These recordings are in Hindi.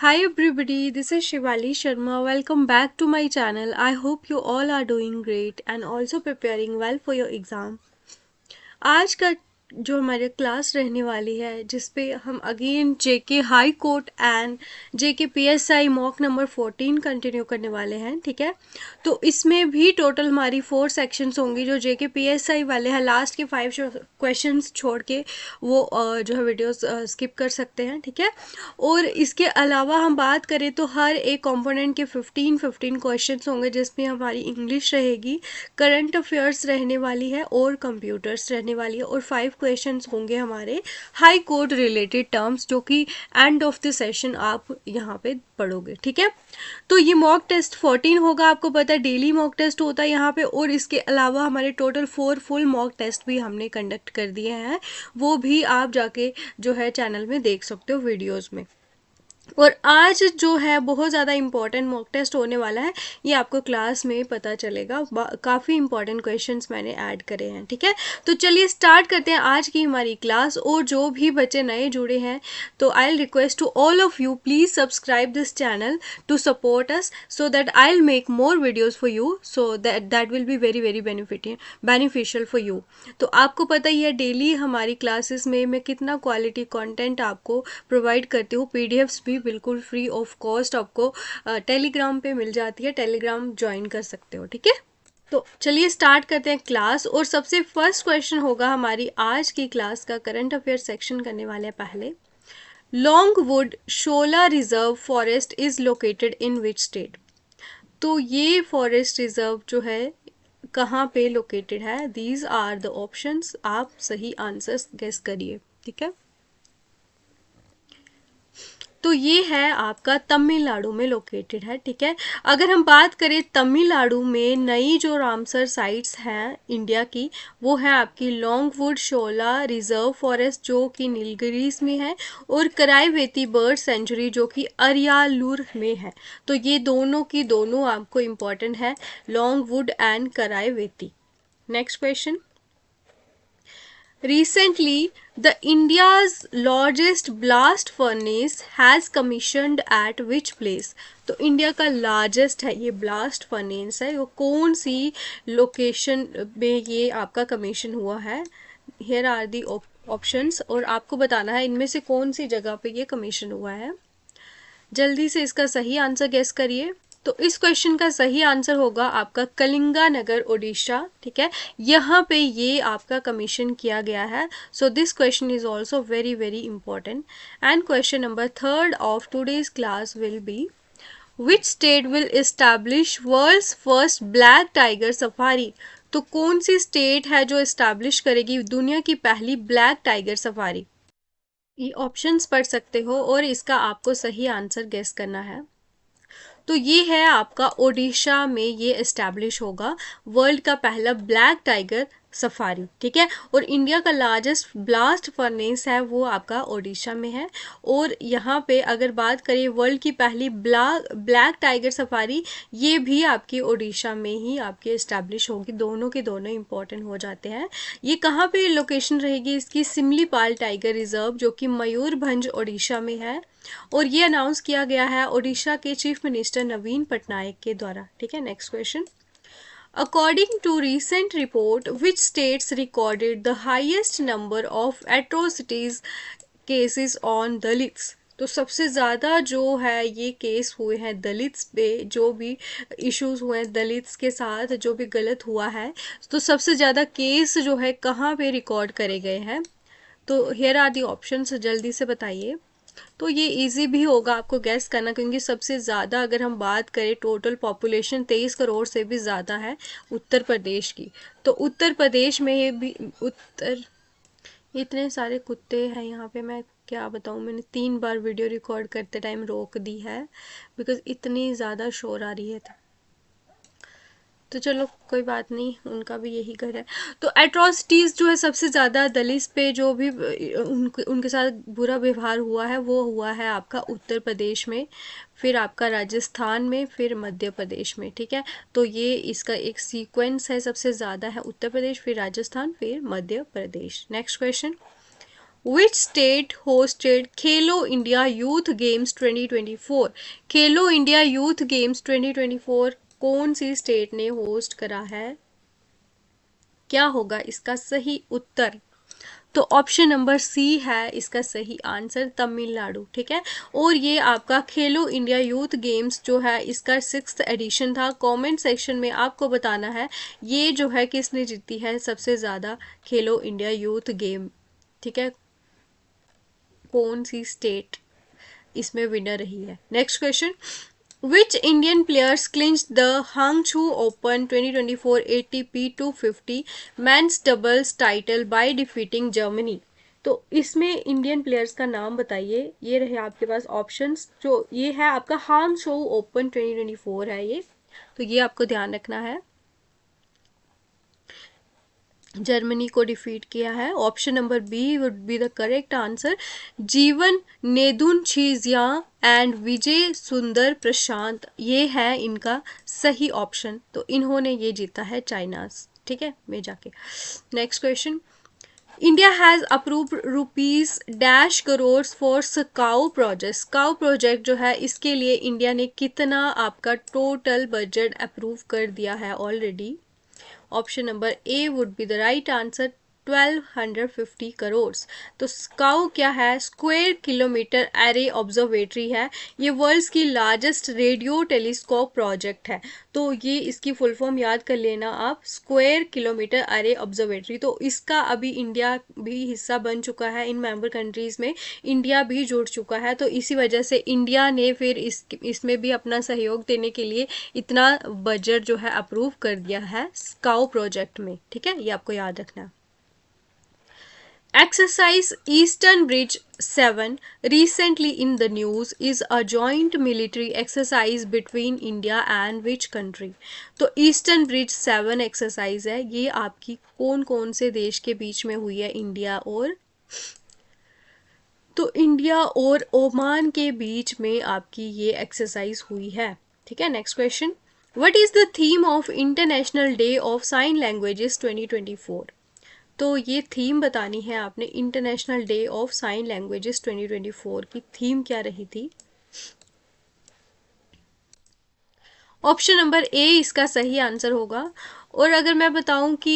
Hi everybody, this is Shivali Sharma. Welcome back to my channel. I hope you all are doing great and also preparing well for your exam. आज का जो हमारे क्लास रहने वाली है जिसपे हम again JK high court and JK PSI mock number 14 continue करने वाले हैं, ठीक है। तो इसमें भी टोटल हमारी 4 सेक्शंस होंगी। जो जेके पीएसआई वाले हैं लास्ट के 5 क्वेश्चंस छोड़ के वो जो है वीडियोस स्किप कर सकते हैं, ठीक है। और इसके अलावा हम बात करें तो हर एक कंपोनेंट के 15 क्वेश्चंस होंगे जिसमें हमारी इंग्लिश रहेगी, करंट अफेयर्स रहने वाली है और कंप्यूटर्स रहने वाली है। और 5 क्वेश्चंस होंगे हमारे हाई कोर्ट रिलेटेड टर्म्स जो कि एंड ऑफ द सेशन आप यहाँ पे पढ़ोगे, ठीक है। तो ये मॉक टेस्ट 14 होगा, आपको पता है डेली मॉक टेस्ट होता है यहाँ पे। और इसके अलावा हमारे टोटल 4 फुल मॉक टेस्ट भी हमने कंडक्ट कर दिए हैं, वो भी आप जाके जो है चैनल में देख सकते हो वीडियोस में। और आज जो है बहुत ज़्यादा इम्पॉर्टेंट मॉक टेस्ट होने वाला है, ये आपको क्लास में पता चलेगा। काफ़ी इम्पॉर्टेंट क्वेश्चंस मैंने ऐड करे हैं, ठीक है। तो चलिए स्टार्ट करते हैं आज की हमारी क्लास। और जो भी बच्चे नए जुड़े हैं तो I will request to all of you please subscribe this channel to support us so that I will make more videos for you, so that will be very very beneficial for you. तो आपको पता ही है डेली हमारी क्लासेस में मैं कितना क्वालिटी कंटेंट आपको प्रोवाइड करती हूँ। पीडीएफ्स भी बिल्कुल फ्री ऑफ कॉस्ट आपको टेलीग्राम पे मिल जाती है, टेलीग्राम ज्वाइन कर सकते हो, ठीक है। तो चलिए स्टार्ट करते हैं क्लास। और सबसे फर्स्ट क्वेश्चन होगा हमारी आज की क्लास का, करंट अफेयर सेक्शन करने वाले हैं पहले। Longwood Shola reserve forest is located in which state. तो ये फॉरेस्ट रिजर्व जो है कहाँ पे लोकेटेड है? दीज आर द ऑप्शंस, आप सही आंसर्स गेस करिए, ठीक है। तो ये है आपका तमिलनाडु में लोकेटेड है, ठीक है। अगर हम बात करें तमिलनाडु में नई जो रामसर साइट्स हैं इंडिया की, वो है आपकी लॉन्गवुड शोला रिजर्व फॉरेस्ट जो कि नीलगिरीज में है, और कराईवेती बर्ड सेंचुरी जो कि अरियालूर में है। तो ये दोनों की दोनों आपको इम्पोर्टेंट है, Longwood and Karaivetti. Next question. Recently, the India's largest blast furnace has commissioned at which place? तो इंडिया का लार्जेस्ट है ये ब्लास्ट फर्नेस है, वो कौन सी लोकेशन में ये आपका कमीशन हुआ है? Here are the ऑप्शंस और आपको बताना है इनमें से कौन सी जगह पे ये कमीशन हुआ है। जल्दी से इसका सही आंसर गेस करिए। तो इस क्वेश्चन का सही आंसर होगा आपका कलिंगानगर ओडिशा, ठीक है। यहाँ पे ये आपका कमीशन किया गया है। So this question is also very very important. And question number 3 of today's class will be, which state will establish world's first black tiger safari. तो कौन सी स्टेट है जो एस्टैब्लिश करेगी दुनिया की पहली ब्लैक टाइगर सफारी? ये ऑप्शंस पढ़ सकते हो और इसका आपको सही आंसर गेस करना है। तो ये है आपका ओडिशा में ये एस्टैब्लिश होगा वर्ल्ड का पहला ब्लैक टाइगर सफारी, ठीक है। और इंडिया का लार्जेस्ट ब्लास्ट फर्नेस है वो आपका ओडिशा में है। और यहाँ पे अगर बात करें वर्ल्ड की पहली ब्लैक टाइगर सफारी, ये भी आपकी ओडिशा में ही आपकी एस्टैब्लिश होगी। दोनों के दोनों इंपॉर्टेंट हो जाते हैं। ये कहाँ पे लोकेशन रहेगी इसकी? सिमलीपाल टाइगर रिजर्व जो कि मयूरभंज ओडिशा में है। और ये अनाउंस किया गया है ओडिशा के चीफ मिनिस्टर नवीन पटनायक के द्वारा, ठीक है। Next question. According to recent report which states recorded the highest number of atrocities cases on Dalits. तो सबसे ज़्यादा जो है ये केस हुए हैं दलित्स पे, जो भी इश्यूज हुए हैं दलित्स के साथ जो भी गलत हुआ है, तो सबसे ज़्यादा केस जो है कहाँ पे रिकॉर्ड करे गए हैं? तो हियर आर दी ऑप्शंस, जल्दी से बताइए। तो ये इजी भी होगा आपको गैस करना, क्योंकि सबसे ज़्यादा अगर हम बात करें टोटल पॉपुलेशन 23 करोड़ से भी ज़्यादा है उत्तर प्रदेश की। तो उत्तर प्रदेश में ये भी इतने सारे कुत्ते हैं यहाँ पे, मैं क्या बताऊँ। मैंने 3 बार वीडियो रिकॉर्ड करते टाइम रोक दी है बिकॉज इतनी ज़्यादा शोर आ रही है। तो चलो कोई बात नहीं, उनका भी यही घर है। तो एट्रोसिटीज़ जो है सबसे ज़्यादा दलित पे जो भी उनके साथ बुरा व्यवहार हुआ है वो हुआ है आपका उत्तर प्रदेश में, फिर आपका राजस्थान में, फिर मध्य प्रदेश में, ठीक है। तो ये इसका एक सीक्वेंस है, सबसे ज़्यादा है उत्तर प्रदेश, फिर राजस्थान, फिर Madhya Pradesh. Next question. Which state hosted Khelo India youth games 2024? Khelo India youth games 2024 कौन सी स्टेट ने होस्ट करा है? क्या होगा इसका सही उत्तर? तो ऑप्शन नंबर सी है इसका सही आंसर, तमिलनाडु। ठीक है, और ये आपका खेलो इंडिया यूथ गेम्स जो है इसका 6th एडिशन था। कमेंट सेक्शन में आपको बताना है ये जो है किसने जीती है सबसे ज़्यादा खेलो इंडिया यूथ गेम। ठीक है, कौन सी स्टेट इसमें विनर रही है। Next question, which Indian players clinched the Hangzhou open 2024 ATP 250 men's doubles title by defeating Germany? तो इसमें इंडियन प्लेयर्स का नाम बताइए। ये रहे आपके पास ऑप्शंस, जो ये है आपका हांगझू ओपन 2024 है ये, तो ये आपको ध्यान रखना है। जर्मनी को डिफीट किया है। Option number B would be the correct answer, Jeevan Nedunchezhiyan and विजय सुंदर प्रशांत, ये है इनका सही ऑप्शन। तो इन्होंने ये जीता है चाइना, ठीक है, में जाके। Next question, India has approved rupees dash crore for SKAO project. SKAO project जो है इसके लिए इंडिया ने कितना आपका टोटल बजट अप्रूव कर दिया है already? Option number A would be the right answer, 1250 crore. तो स्काउ क्या है? स्क्वायर किलोमीटर एरे ऑब्जर्वेटरी है। ये वर्ल्ड्स की लार्जेस्ट रेडियो टेलीस्कोप प्रोजेक्ट है। तो ये इसकी फुल फॉर्म याद कर लेना आप, स्क्वायर किलोमीटर एरे ऑब्जर्वेटरी। तो इसका अभी इंडिया भी हिस्सा बन चुका है, इन मेंबर कंट्रीज में इंडिया भी जुड़ चुका है। तो इसी वजह से इंडिया ने फिर इसमें भी अपना सहयोग देने के लिए इतना बजट जो है अप्रूव कर दिया है स्काउ प्रोजेक्ट में। ठीक है, ये आपको याद रखना है। Exercise Eastern Bridge 7 recently in the news is a joint military exercise between India and which country? तो ईस्टर्न ब्रिज 7 एक्सरसाइज है, ये आपकी कौन कौन से देश के बीच में हुई है? इंडिया और, तो इंडिया और ओमान के बीच में आपकी ये एक्सरसाइज हुई है। ठीक है, next question, what is the theme of international day of sine languages 2024? तो ये थीम बतानी है आपने, international day of sine languages 2024 की थीम क्या रही थी? ऑप्शन नंबर ए इसका सही आंसर होगा। और अगर मैं बताऊं कि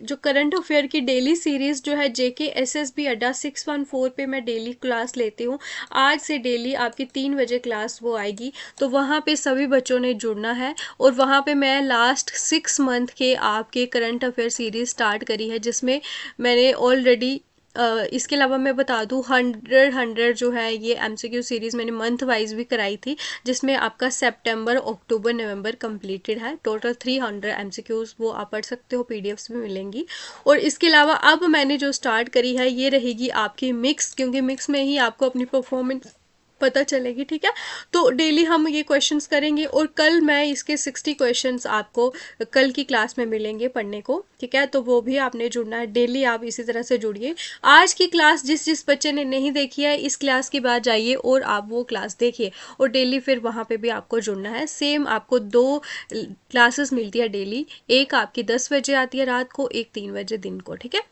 जो करंट अफेयर की डेली सीरीज़ जो है जेके एसएसबी अड्डा 614 पे मैं डेली क्लास लेती हूँ, आज से डेली आपकी 3 बजे क्लास वो आएगी। तो वहाँ पे सभी बच्चों ने जुड़ना है, और वहाँ पे मैं लास्ट 6 मंथ के आपके करंट अफेयर सीरीज़ स्टार्ट करी है, जिसमें मैंने ऑलरेडी इसके अलावा मैं बता दूँ 100 जो है ये एमसीक्यू सीरीज़ मैंने मंथ वाइज भी कराई थी, जिसमें आपका सितंबर अक्टूबर नवंबर कंप्लीटेड है। टोटल 300 एमसीक्यूज़ वो आप पढ़ सकते हो, पीडीएफ्स भी मिलेंगी। और इसके अलावा अब मैंने जो स्टार्ट करी है ये रहेगी आपकी मिक्स, क्योंकि मिक्स में ही आपको अपनी परफॉर्मेंस पता चलेगी। ठीक है, तो डेली हम ये क्वेश्चंस करेंगे, और कल मैं इसके 60 क्वेश्चंस आपको कल की क्लास में मिलेंगे पढ़ने को। ठीक है, तो वो भी आपने जुड़ना है, डेली आप इसी तरह से जुड़िए। आज की क्लास जिस बच्चे ने नहीं देखी है, इस क्लास के बाद जाइए और आप वो क्लास देखिए, और डेली फिर वहाँ पे भी आपको जुड़ना है। सेम आपको 2 क्लासेस मिलती है डेली, एक आपकी 10 बजे आती है रात को, एक 3 बजे दिन को। ठीक है,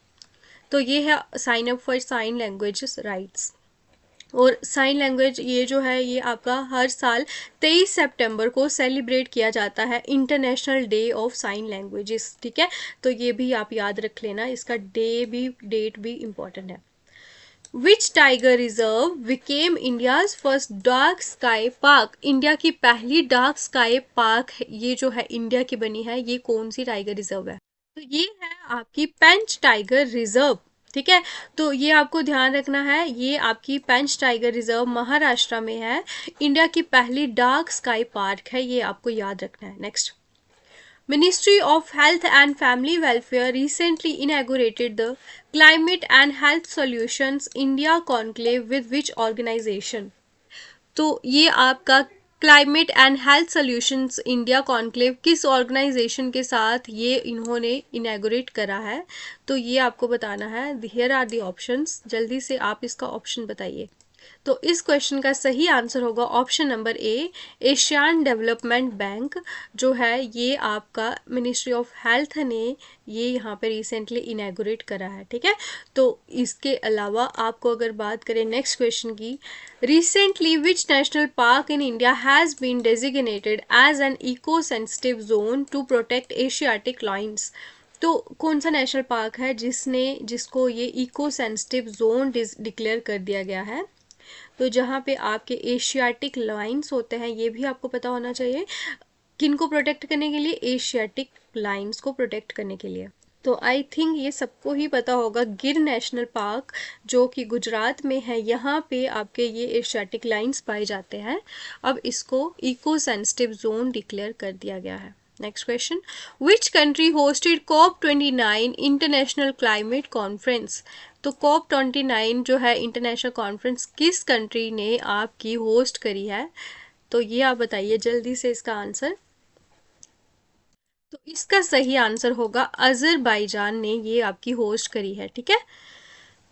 तो ये है sign up for sign languages rights. और साइन लैंग्वेज ये जो है ये आपका हर साल 23 सितंबर को सेलिब्रेट किया जाता है, international day of sine languages. ठीक है, तो ये भी आप याद रख लेना, इसका डेट भी इम्पोर्टेंट है। Which tiger reserve became India's first dark sky park? India की पहली डार्क स्काई पार्क ये जो है इंडिया की बनी है, ये कौन सी टाइगर रिजर्व है? तो ये है आपकी पेंच टाइगर रिजर्व। ठीक है, तो ये आपको ध्यान रखना है, ये आपकी पेंच टाइगर रिजर्व महाराष्ट्र में है, इंडिया की पहली डार्क स्काई पार्क है, ये आपको याद रखना है। Next, Ministry of Health and Family Welfare recently inaugurated the Climate and Health Solutions India Conclave with which organization? तो ये आपका climate and health solutions India conclave किस ऑर्गेनाइजेशन के साथ ये इन्होंने इनैगोरेट करा है? तो ये आपको बताना है। हियर आर दी ऑप्शंस, जल्दी से आप इसका ऑप्शन बताइए। तो इस क्वेश्चन का सही आंसर होगा option number A, Asian Development Bank जो है ये आपका मिनिस्ट्री ऑफ हेल्थ ने ये यहाँ पे रिसेंटली इनैगोरेट करा है, ठीक है। तो इसके अलावा आपको अगर बात करें नेक्स्ट क्वेश्चन की, recently which national park in India has been designated as an eco sensitive zone to protect Asiatic lions. तो कौन सा नेशनल पार्क है जिसको ये इको सेंसिटिव जोन डिक्लेयर कर दिया गया है। तो जहाँ पे आपके एशियाटिक लाइन्स होते हैं, ये भी आपको पता होना चाहिए, किनको प्रोटेक्ट करने के लिए, एशियाटिक लाइन्स को प्रोटेक्ट करने के लिए। तो आई थिंक ये सबको ही पता होगा, गिर नेशनल पार्क जो कि गुजरात में है, यहाँ पे आपके ये एशियाटिक लाइन्स पाए जाते हैं। अब इसको इको सेंसिटिव जोन डिक्लेयर कर दिया गया है। Next question, which country hosted COP29 international climate conference. तो COP29 जो है इंटरनेशनल कॉन्फ्रेंस किस कंट्री ने आपकी होस्ट करी है। तो ये आप बताइए जल्दी से इसका आंसर। तो इसका सही आंसर होगा अजरबैजान ने ये आपकी होस्ट करी है, ठीक है।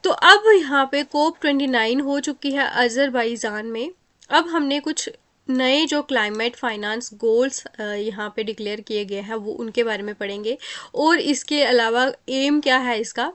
तो अब यहाँ पे COP29 हो चुकी है अजरबैजान में। अब हमने कुछ नए जो क्लाइमेट फाइनेंस गोल्स यहाँ पे डिक्लेयर किए गए हैं वो उनके बारे में पढ़ेंगे। और इसके अलावा एम क्या है इसका,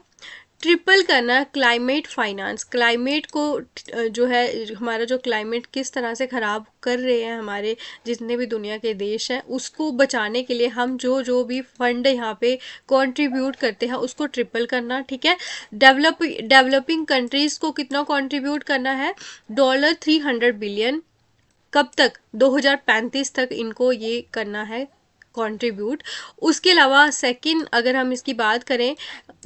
ट्रिपल करना क्लाइमेट फाइनेंस, क्लाइमेट को जो है हमारा जो क्लाइमेट किस तरह से ख़राब कर रहे हैं हमारे जितने भी दुनिया के देश हैं, उसको बचाने के लिए हम जो जो भी फंड यहाँ पे कंट्रीब्यूट करते हैं उसको ट्रिपल करना, ठीक है। डेवलपिंग कंट्रीज़ को कितना कंट्रीब्यूट करना है, $300 बिलियन। कब तक, 2035 तक इनको ये करना है कंट्रीब्यूट। उसके अलावा सेकंड अगर हम इसकी बात करें,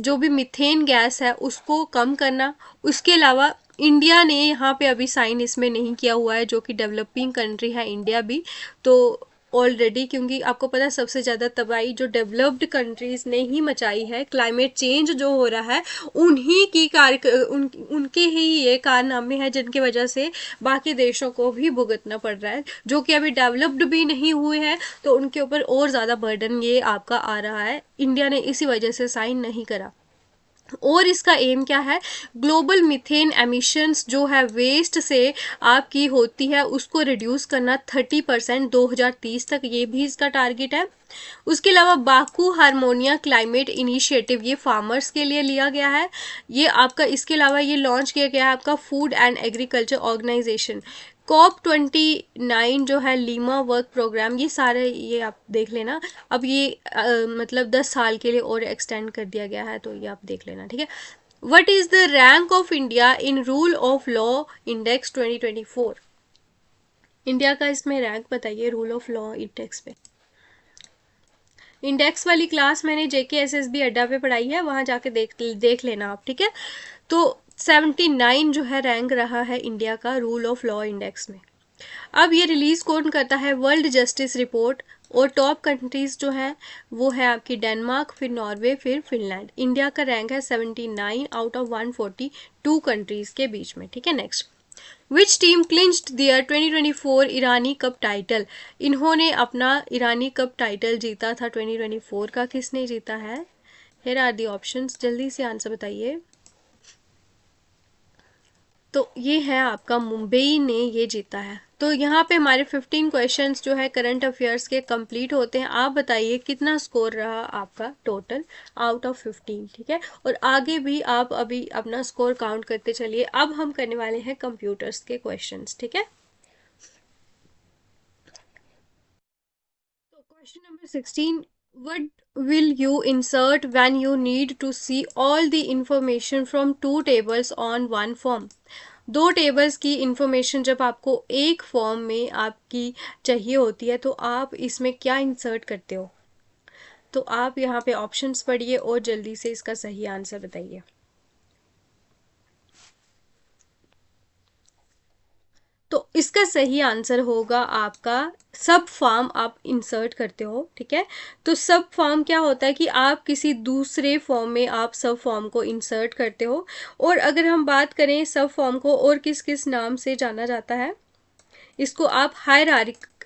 जो भी मीथेन गैस है उसको कम करना। उसके अलावा इंडिया ने यहाँ पे अभी साइन इसमें नहीं किया हुआ है, जो कि डेवलपिंग कंट्री है इंडिया भी, तो ऑलरेडी, क्योंकि आपको पता है सबसे ज़्यादा तबाही जो डेवलप्ड कंट्रीज़ ने ही मचाई है, क्लाइमेट चेंज जो हो रहा है उन्हीं की उनके ही ये कारनामे हैं जिनकी वजह से बाकी देशों को भी भुगतना पड़ रहा है, जो कि अभी डेवलप्ड भी नहीं हुए हैं, तो उनके ऊपर और ज़्यादा बर्डन ये आपका आ रहा है। इंडिया ने इसी वजह से साइन नहीं करा। और इसका एम क्या है, ग्लोबल मीथेन एमिशंस जो है वेस्ट से आपकी होती है उसको रिड्यूस करना 30% 2030 तक, ये भी इसका टारगेट है। उसके अलावा बाकू हारमोनिया क्लाइमेट इनिशिएटिव ये फार्मर्स के लिए लिया गया है ये आपका। इसके अलावा ये लॉन्च किया गया है आपका food and agriculture organisation. COP29 जो है लीमा वर्क प्रोग्राम, ये सारे ये आप देख लेना। अब ये मतलब 10 साल के लिए और एक्सटेंड कर दिया गया है, तो ये आप देख लेना, ठीक है। What is the rank of India in rule of law index 2024। India का इसमें रैंक बताइए रूल ऑफ लॉ इंडेक्स पे। इंडेक्स वाली क्लास मैंने JKSSB अड्डा पे पढ़ाई है, वहाँ जाके देख लेना आप, ठीक है। तो 79 जो है रैंक रहा है इंडिया का रूल ऑफ लॉ इंडेक्स में। अब ये रिलीज़ कौन करता है, वर्ल्ड जस्टिस रिपोर्ट। और टॉप कंट्रीज़ जो है वो है आपकी डेनमार्क, फिर नॉर्वे, फिर फिनलैंड। इंडिया का रैंक है 79 आउट ऑफ 142 कंट्रीज़ के बीच में, ठीक है। Next, which team clinched their 2024 Irani cup title. इन्होंने अपना ईरानी कप टाइटल जीता था 2024 का, किसने जीता है। हियर आर दी ऑप्शंस, जल्दी से आंसर बताइए। तो ये है आपका मुंबई ने ये जीता है। तो यहाँ पे हमारे 15 क्वेश्चंस जो है करंट अफेयर्स के कंप्लीट होते हैं। आप बताइए कितना स्कोर रहा आपका टोटल आउट ऑफ 15, ठीक है। और आगे भी आप अभी अपना स्कोर काउंट करते चलिए। अब हम करने वाले हैं कंप्यूटर्स के क्वेश्चंस, ठीक है। तो question number 16, what will you insert when you need to see all the information from two tables on one form। दो टेबल्स की इंफॉर्मेशन जब आपको एक फॉर्म में आपकी चाहिए होती है तो आप इसमें क्या इंसर्ट करते हो। तो आप यहाँ पे ऑप्शंस पढ़िए और जल्दी से इसका सही आंसर बताइए। तो इसका सही आंसर होगा आपका सब फॉर्म आप इंसर्ट करते हो, ठीक है। तो सब फॉर्म क्या होता है कि आप किसी दूसरे फॉर्म में आप सब फॉर्म को इंसर्ट करते हो। और अगर हम बात करें सब फॉर्म को और किस किस नाम से जाना जाता है, इसको आप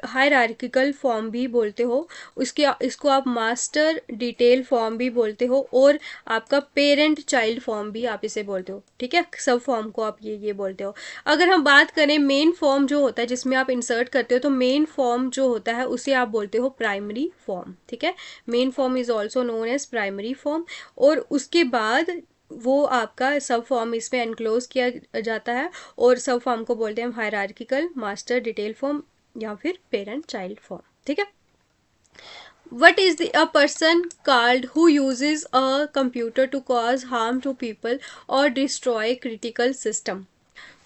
हायरार्किकल फॉर्म भी बोलते हो, उसके इसको आप मास्टर डिटेल फॉर्म भी बोलते हो, और आपका पेरेंट चाइल्ड फॉर्म भी आप इसे बोलते हो, ठीक है। सब फॉर्म को आप ये बोलते हो। अगर हम बात करें मेन फॉर्म जो होता है जिसमें आप इंसर्ट करते हो, तो मेन फॉर्म जो होता है उसे आप बोलते हो प्राइमरी फॉर्म, ठीक है। Main form is also known as primary form. और उसके बाद वो आपका सब फॉर्म इसमें एनक्लोज किया जाता है, और सब फॉर्म को बोलते हैं हम हायरार्किकल, मास्टर डिटेल फॉर्म या फिर पेरेंट चाइल्ड फॉर्म, ठीक है। What is a person called who uses a computer to cause harm to people or destroy critical system?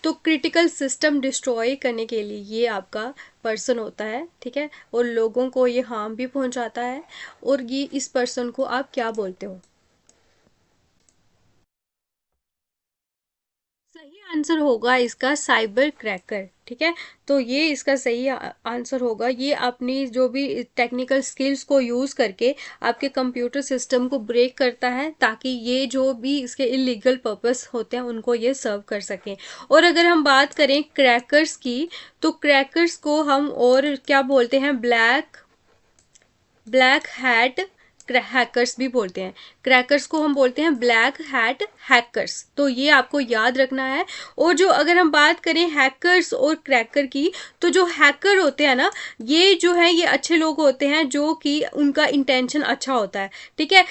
तो क्रिटिकल सिस्टम डिस्ट्रॉय करने के लिए ये आपका पर्सन होता है, ठीक है, और लोगों को ये हार्म भी पहुंचाता है। और ये इस पर्सन को आप क्या बोलते हो? सही आंसर होगा इसका साइबर क्रैकर, ठीक है। तो ये इसका सही आंसर होगा। ये अपनी जो भी टेक्निकल स्किल्स को यूज़ करके आपके कंप्यूटर सिस्टम को ब्रेक करता है, ताकि ये जो भी इसके इलीगल पर्पस होते हैं उनको ये सर्व कर सकें। और अगर हम बात करें क्रैकर्स की, तो क्रैकर्स को हम और क्या बोलते हैं? ब्लैक हैट हैकर्स भी बोलते हैं। क्रैकर्स को हम बोलते हैं ब्लैक हैट हैकर्स, तो ये आपको याद रखना है। और जो अगर हम बात करें हैकर्स और क्रैकर की, तो जो हैकर होते हैं ना, ये जो है ये अच्छे लोग होते हैं, जो कि उनका इंटेंशन अच्छा होता है, ठीक है।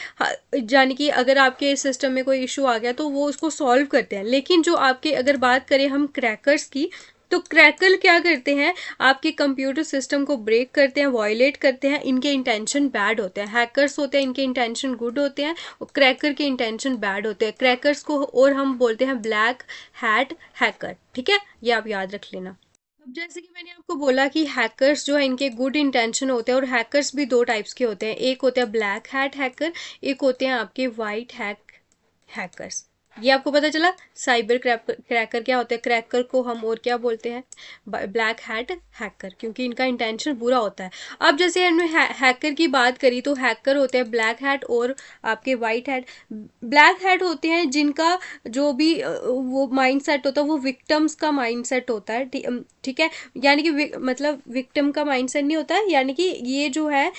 यानी कि अगर आपके सिस्टम में कोई इशू आ गया तो वो उसको सॉल्व करते हैं। लेकिन जो आपके अगर बात करें हम क्रैकर्स की, तो क्रैकल क्या करते हैं? आपके कंप्यूटर सिस्टम को ब्रेक करते हैं, वायलेट करते हैं। इनके इंटेंशन बैड होते हैं। हैकर्स होते हैं, इनके इंटेंशन गुड होते हैं, और क्रैकर के इंटेंशन बैड होते हैं। क्रैकर्स को और हम बोलते हैं ब्लैक हैट हैकर, ठीक है, ये आप याद रख लेना। अब जैसे कि मैंने आपको बोला कि हैकर्स जो है इनके गुड इंटेंशन होते हैं, और हैकर्स भी दो टाइप्स के होते हैं। एक होते हैं ब्लैक हैट हैकर, एक होते हैं आपके वाइट हैकर्स। ये आपको पता चला साइबर क्रैकर क्या होता है। क्रैकर को हम और क्या बोलते हैं? ब्लैक हैट हैकर, क्योंकि इनका इंटेंशन बुरा होता है। अब जैसे हमने हैकर की बात करी, तो हैकर होते हैं ब्लैक हैट और आपके वाइट हैट। ब्लैक हैट होते हैं जिनका जो भी वो माइंड सेट होता है वो विक्टिम्स का माइंड सेट होता है, ठीक है। यानी कि मतलब विक्टिम का माइंड सेट नहीं होता है, यानी कि ये जो है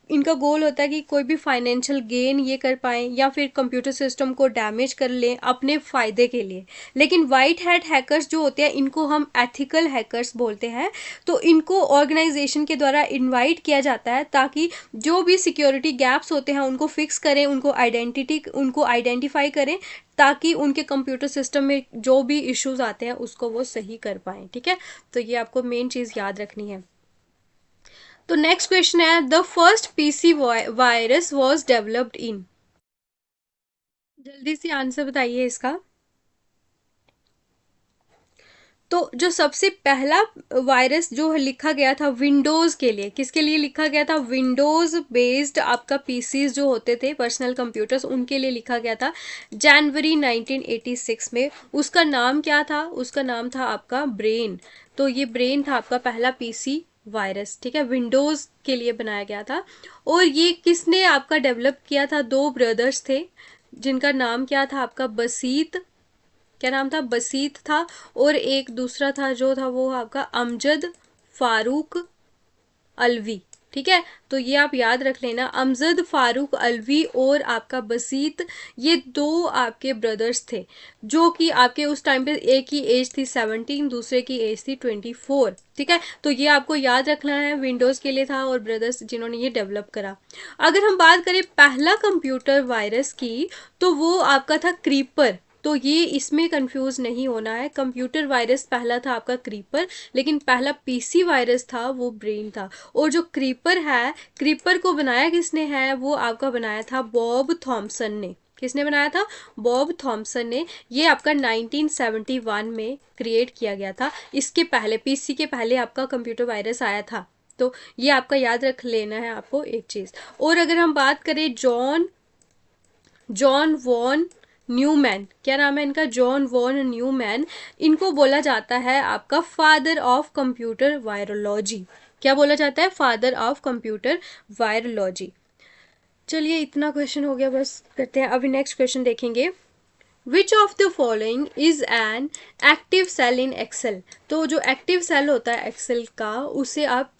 इनका गोल होता है कि कोई भी फाइनेंशियल गेन ये कर पाएँ, या फिर कंप्यूटर सिस्टम को डैमेज कर लें अपने फ़ायदे के लिए। लेकिन वाइट हैट हैकर्स जो होते हैं इनको हम एथिकल हैकर्स बोलते हैं। तो इनको ऑर्गेनाइजेशन के द्वारा इनवाइट किया जाता है, ताकि जो भी सिक्योरिटी गैप्स होते हैं उनको फिक्स करें, उनको आइडेंटिफाई करें, ताकि उनके कंप्यूटर सिस्टम में जो भी इश्यूज आते हैं उसको वो सही कर पाएँ, ठीक है। तो ये आपको मेन चीज़ याद रखनी है। तो नेक्स्ट क्वेश्चन है, the first PC virus was developed in. जल्दी से आंसर बताइए इसका। तो जो सबसे पहला वायरस जो लिखा गया था विंडोज़ के लिए, किसके लिए लिखा गया था? विंडोज़ बेस्ड आपका पीसीज जो होते थे, पर्सनल कंप्यूटर्स, उनके लिए लिखा गया था जनवरी 1986 में। उसका नाम क्या था? उसका नाम था आपका ब्रेन। तो ये ब्रेन था आपका पहला पीसी वायरस, ठीक है, विंडोज़ के लिए बनाया गया था। और ये किसने आपका डेवलप किया था? दो ब्रदर्स थे, जिनका नाम क्या था आपका? बसीत, क्या नाम था? बसीत था। और एक दूसरा था जो था वो आपका अमजद फारूक अलवी, ठीक है। तो ये आप याद रख लेना, अमजद फारूक अलवी और आपका बसीत, ये दो आपके ब्रदर्स थे, जो कि आपके उस टाइम पे एक की एज थी 17, दूसरे की एज थी 24, ठीक है। तो ये आपको याद रखना है, विंडोज़ के लिए था और ब्रदर्स जिन्होंने ये डेवलप करा। अगर हम बात करें पहला कंप्यूटर वायरस की, तो वो आपका था क्रीपर। तो ये इसमें कंफ्यूज नहीं होना है, कंप्यूटर वायरस पहला था आपका क्रीपर, लेकिन पहला पीसी वायरस था वो ब्रेन था। और जो क्रीपर है, क्रीपर को बनाया किसने है? वो आपका बनाया था बॉब थॉम्सन ने। किसने बनाया था? बॉब थॉम्सन ने। ये आपका 1971 में क्रिएट किया गया था। इसके पहले पीसी के पहले आपका कंप्यूटर वायरस आया था। तो ये आपका याद रख लेना है आपको एक चीज़। और अगर हम बात करें जॉन वॉन न्यूमैन, क्या नाम है इनका? John von Neumann. इनको बोला जाता है आपका फादर ऑफ कंप्यूटर वायरोलॉजी। क्या बोला जाता है? Father of computer virology. चलिए इतना क्वेश्चन हो गया, बस करते हैं। अभी नेक्स्ट क्वेश्चन देखेंगे, which of the following is an active cell in Excel. तो जो एक्टिव सेल होता है एक्सेल का, उसे आप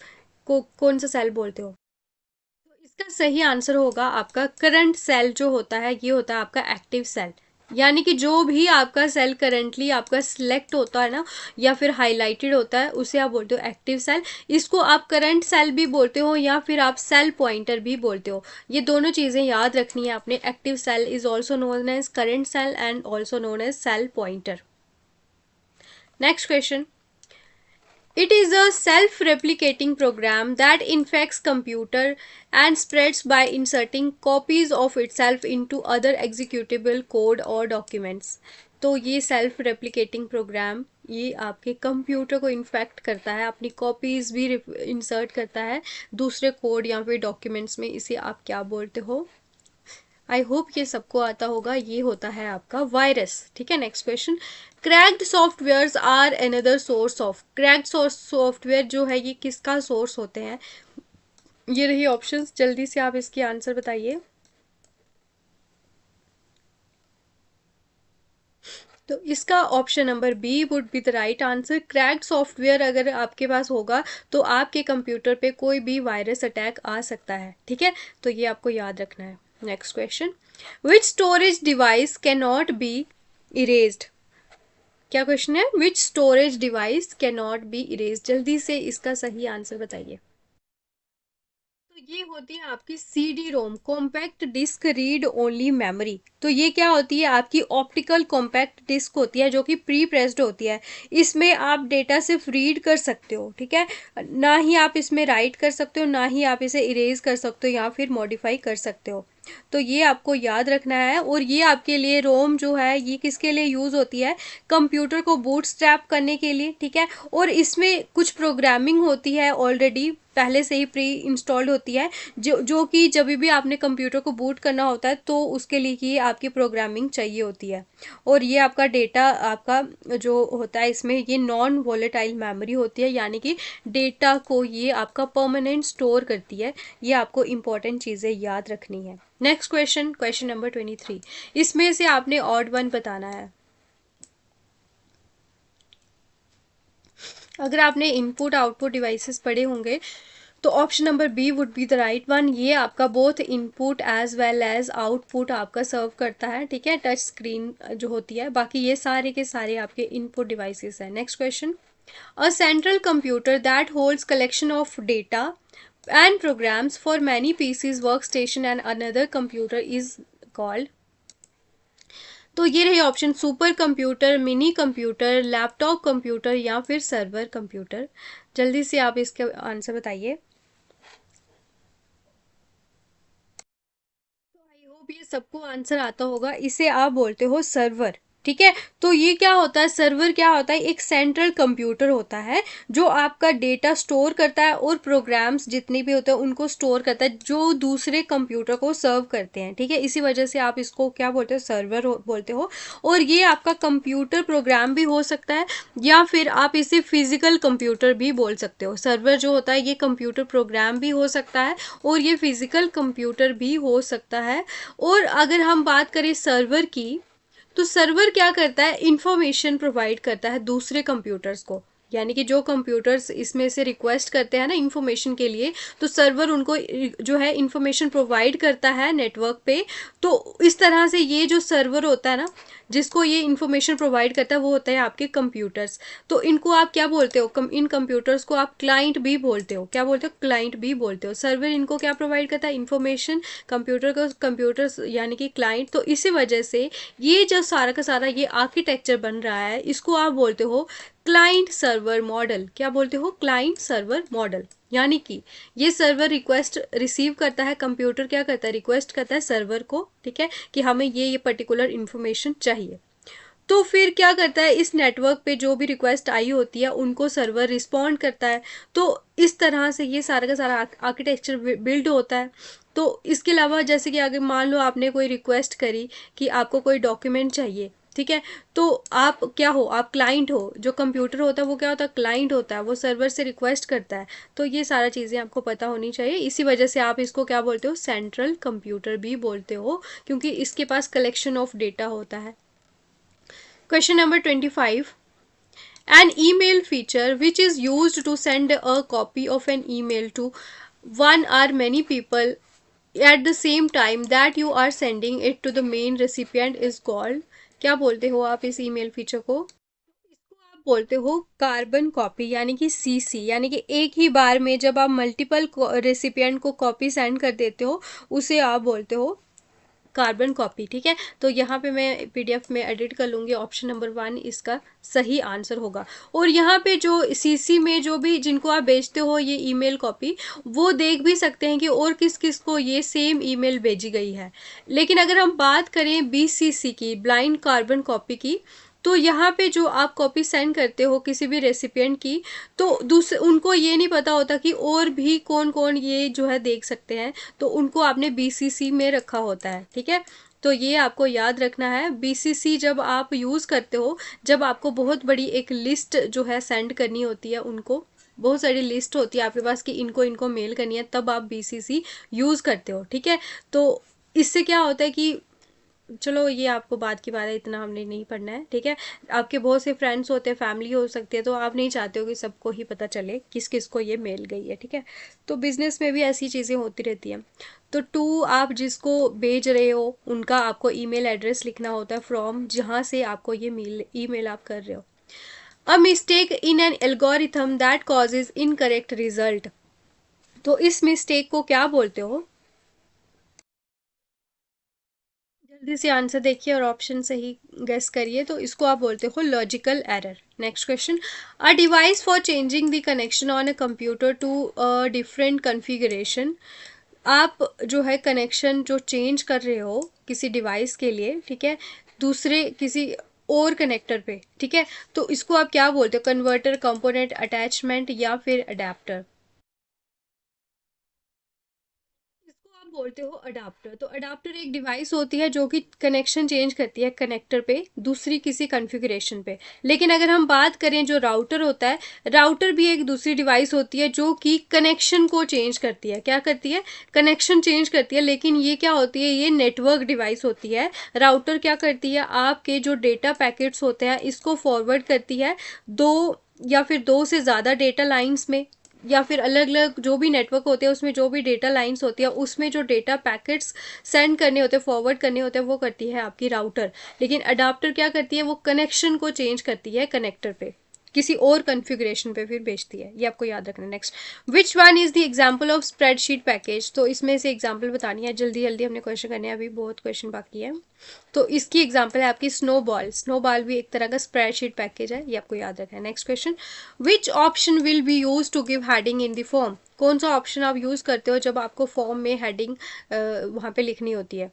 कौन सा सेल बोलते हो? तो इसका सही आंसर होगा आपका करंट सेल जो होता है ये होता है आपका एक्टिव सेल। यानी कि जो भी आपका सेल करंटली आपका सिलेक्ट होता है ना या फिर हाईलाइटेड होता है उसे आप बोलते हो एक्टिव सेल। इसको आप करंट सेल भी बोलते हो या फिर आप सेल पॉइंटर भी बोलते हो। ये दोनों चीज़ें याद रखनी है आपने। Active cell is also known as current cell and also known as cell pointer. Next question. It is a self-replicating program that infects computer and spreads by inserting copies of itself into other executable code or documents. तो ये सेल्फ रेप्लिकेटिंग प्रोग्राम ये आपके कंप्यूटर को इन्फेक्ट करता है, अपनी कॉपीज भी इंसर्ट करता है दूसरे कोड या फिर डॉक्यूमेंट्स में। इसे आप क्या बोलते हो? आई होप ये सबको आता होगा। ये होता है आपका वायरस। ठीक है, next question. Cracked software are another source of. Cracked software जो है ये किसका सोर्स होते हैं? ये रही ऑप्शंस, जल्दी से आप इसकी आंसर बताइए। तो इसका option number B would be the right answer. Cracked software अगर आपके पास होगा तो आपके कंप्यूटर पे कोई भी वायरस अटैक आ सकता है। ठीक है, तो ये आपको याद रखना है। Next question. Which storage device can not be erased? क्या क्वेश्चन है? Which storage device can not be erased? जल्दी से इसका सही आंसर बताइए। तो ये होती है आपकी C D ROM, compact disc read only memory. तो ये क्या होती है? आपकी ऑप्टिकल कॉम्पैक्ट डिस्क होती है जो कि प्री प्रेस्ड होती है। इसमें आप डेटा सिर्फ रीड कर सकते हो। ठीक है, ना ही आप इसमें राइट कर सकते हो, ना ही आप इसे इरेज कर सकते हो या फिर मॉडिफाई कर सकते हो। तो ये आपको याद रखना है। और ये आपके लिए रोम जो है ये किसके लिए यूज़ होती है? कंप्यूटर को बूटस्ट्रैप करने के लिए। ठीक है, और इसमें कुछ प्रोग्रामिंग होती है ऑलरेडी पहले से ही प्री इंस्टॉल्ड होती है जो कि जब भी आपने कंप्यूटर को बूट करना होता है तो उसके लिए ही आपकी प्रोग्रामिंग चाहिए होती है। और ये आपका डेटा आपका जो होता है इसमें ये नॉन वॉलेटाइल मेमोरी होती है, यानी कि डेटा को ये आपका परमानेंट स्टोर करती है। ये आपको इंपॉर्टेंट चीज़ें याद रखनी है। Next question, question number 23। इसमें से आपने ऑड वन बताना है। अगर आपने इनपुट आउटपुट डिवाइसेस पढ़े होंगे तो option number B would be the right one. ये आपका both input as well as output आपका सर्व करता है। ठीक है, टच स्क्रीन जो होती है, बाकी ये सारे के सारे आपके इनपुट डिवाइसेस हैं। Next question. A central computer that holds collection of data and programs for many PCs, workstation and another computer is called। तो ये रहे option, super computer, mini computer, laptop computer या फिर सर्वर कंप्यूटर। जल्दी से आप इसके आंसर बताइए। तो आई होप ये सबको आंसर आता होगा। इसे आप बोलते हो सर्वर। ठीक है, तो ये क्या होता है? सर्वर क्या होता है? एक सेंट्रल कंप्यूटर होता है जो आपका डेटा स्टोर करता है और प्रोग्राम्स जितने भी होते हैं उनको स्टोर करता है जो दूसरे कंप्यूटर को सर्व करते हैं। ठीक है, इसी वजह से आप इसको क्या बोलते हो? सर्वर बोलते हो। और ये आपका कंप्यूटर प्रोग्राम भी हो सकता है या फिर आप इसे फिजिकल कंप्यूटर भी बोल सकते हो। सर्वर जो होता है ये कंप्यूटर प्रोग्राम भी हो सकता है और ये फिजिकल कंप्यूटर भी हो सकता है। और अगर हम बात करें सर्वर की, तो सर्वर क्या करता है? इंफॉर्मेशन प्रोवाइड करता है दूसरे कंप्यूटर्स को। यानी कि जो कंप्यूटर्स इसमें से रिक्वेस्ट करते हैं ना इंफॉर्मेशन के लिए, तो सर्वर उनको जो है इंफॉर्मेशन प्रोवाइड करता है नेटवर्क पे। तो इस तरह से ये जो सर्वर होता है ना जिसको ये इंफॉर्मेशन प्रोवाइड करता है वो होता है आपके कंप्यूटर्स। तो इनको आप क्या बोलते हो? इन कंप्यूटर्स को आप क्लाइंट भी बोलते हो। क्या बोलते हो? क्लाइंट भी बोलते हो। सर्वर इनको क्या प्रोवाइड करता है? इंफॉर्मेशन। कंप्यूटर को कंप्यूटर्स यानी कि क्लाइंट। तो इसी वजह से ये जो सारा का सारा ये आर्किटेक्चर बन रहा है इसको आप बोलते हो क्लाइंट सर्वर मॉडल। क्या बोलते हो? Client server model. यानी कि ये सर्वर रिक्वेस्ट रिसीव करता है, कंप्यूटर क्या करता है? रिक्वेस्ट करता है सर्वर को। ठीक है, कि हमें ये पर्टिकुलर इंफॉर्मेशन चाहिए। तो फिर क्या करता है? इस नेटवर्क पे जो भी रिक्वेस्ट आई होती है उनको सर्वर रिस्पॉन्ड करता है। तो इस तरह से ये सारा का सारा आर्किटेक्चर बिल्ड होता है। तो इसके अलावा जैसे कि अगर मान लो आपने कोई रिक्वेस्ट करी कि आपको कोई डॉक्यूमेंट चाहिए। ठीक है, तो आप क्या हो? आप क्लाइंट हो। जो कंप्यूटर होता है वो क्या होता है? क्लाइंट होता है। वो सर्वर से रिक्वेस्ट करता है। तो ये सारा चीज़ें आपको पता होनी चाहिए। इसी वजह से आप इसको क्या बोलते हो? सेंट्रल कंप्यूटर भी बोलते हो, क्योंकि इसके पास कलेक्शन ऑफ डेटा होता है। Question number 25। An email feature which is used to send a copy of an email to one or many people at the same time that you are sending it to the main recipient is called, क्या बोलते हो आप इस ईमेल फीचर को? इसको आप बोलते हो कार्बन कॉपी, यानी कि सीसी, यानी कि एक ही बार में जब आप मल्टीपल रेसिपिएंट को कॉपी सेंड कर देते हो उसे आप बोलते हो कार्बन कॉपी। ठीक है, तो यहाँ पे मैं पीडीएफ में एडिट कर लूँगी, ऑप्शन नंबर 1 इसका सही आंसर होगा। और यहाँ पे जो सीसी में जो भी जिनको आप भेजते हो ये ईमेल कॉपी, वो देख भी सकते हैं कि और किस किस को ये सेम ईमेल भेजी गई है। लेकिन अगर हम बात करें बीसीसी की, ब्लाइंड कार्बन कॉपी की, तो यहाँ पे जो आप कॉपी सेंड करते हो किसी भी रेसिपिएंट की, तो दूसरे उनको ये नहीं पता होता कि और भी कौन कौन ये जो है देख सकते हैं, तो उनको आपने बीसीसी में रखा होता है। ठीक है, तो ये आपको याद रखना है। बीसीसी जब आप यूज़ करते हो, जब आपको बहुत बड़ी एक लिस्ट जो है सेंड करनी होती है, उनको बहुत सारी लिस्ट होती है आपके पास कि इनको इनको मेल करनी है, तब आप बीसीसी यूज़ करते हो। ठीक है, तो इससे क्या होता है कि चलो ये आपको बात की बात है, इतना हमने नहीं पढ़ना है। ठीक है, आपके बहुत से फ्रेंड्स होते हैं, फैमिली हो सकती है, तो आप नहीं चाहते हो कि सबको ही पता चले किस किस को ये मेल गई है। ठीक है, तो बिजनेस में भी ऐसी चीज़ें होती रहती हैं। तो टू आप जिसको भेज रहे हो उनका आपको ईमेल एड्रेस लिखना होता है, फ्रॉम जहाँ से आपको ये मेल ईमेल आप कर रहे हो। A mistake in an algorithm that causes incorrect result, तो इस मिस्टेक को क्या बोलते हो? जल्दी से आंसर देखिए और ऑप्शन सही गेस करिए। तो इसको आप बोलते हो logical error. Next question, a device for changing the connection on a computer to a different configuration, आप जो है कनेक्शन जो चेंज कर रहे हो किसी डिवाइस के लिए, ठीक है, दूसरे किसी और कनेक्टर पे, ठीक है, तो इसको आप क्या बोलते हो? कन्वर्टर, कंपोनेंट, अटैचमेंट या फिर अडेप्टर? इसको आप बोलते हो अडाप्टर। तो अडाप्टर एक डिवाइस होती है जो कि कनेक्शन चेंज करती है कनेक्टर पे दूसरी किसी कॉन्फ़िगरेशन पे। लेकिन अगर हम बात करें जो राउटर होता है, राउटर भी एक दूसरी डिवाइस होती है जो कि कनेक्शन को चेंज करती है। क्या करती है? कनेक्शन चेंज करती है। लेकिन ये क्या होती है? ये नेटवर्क डिवाइस होती है। राउटर क्या करती है? आपके जो डेटा पैकेट्स होते हैं इसको फॉरवर्ड करती है दो या फिर दो से ज़्यादा डेटा लाइंस में, या फिर अलग अलग जो भी नेटवर्क होते हैं उसमें जो भी डेटा लाइंस होती है उसमें जो डेटा पैकेट्स सेंड करने होते हैं, फॉरवर्ड करने होते हैं, वो करती है आपकी राउटर। लेकिन अडाप्टर क्या करती है? वो कनेक्शन को चेंज करती है कनेक्टर पे, किसी और कॉन्फ़िगरेशन पे फिर भेजती है। ये आपको याद रखना है। Next, which one is the example of spreadsheet package, तो इसमें से एग्जांपल बतानी है। जल्दी जल्दी हमने क्वेश्चन करने हैं, अभी बहुत क्वेश्चन बाकी है। तो इसकी एग्जांपल है आपकी स्नोबॉल। स्नोबॉल भी एक तरह का स्प्रेडशीट पैकेज है, ये आपको याद रखना है। Next question, which option will be use to give heading in the form, कौन सा ऑप्शन आप यूज करते हो जब आपको फॉर्म में हेडिंग वहां पे लिखनी होती है?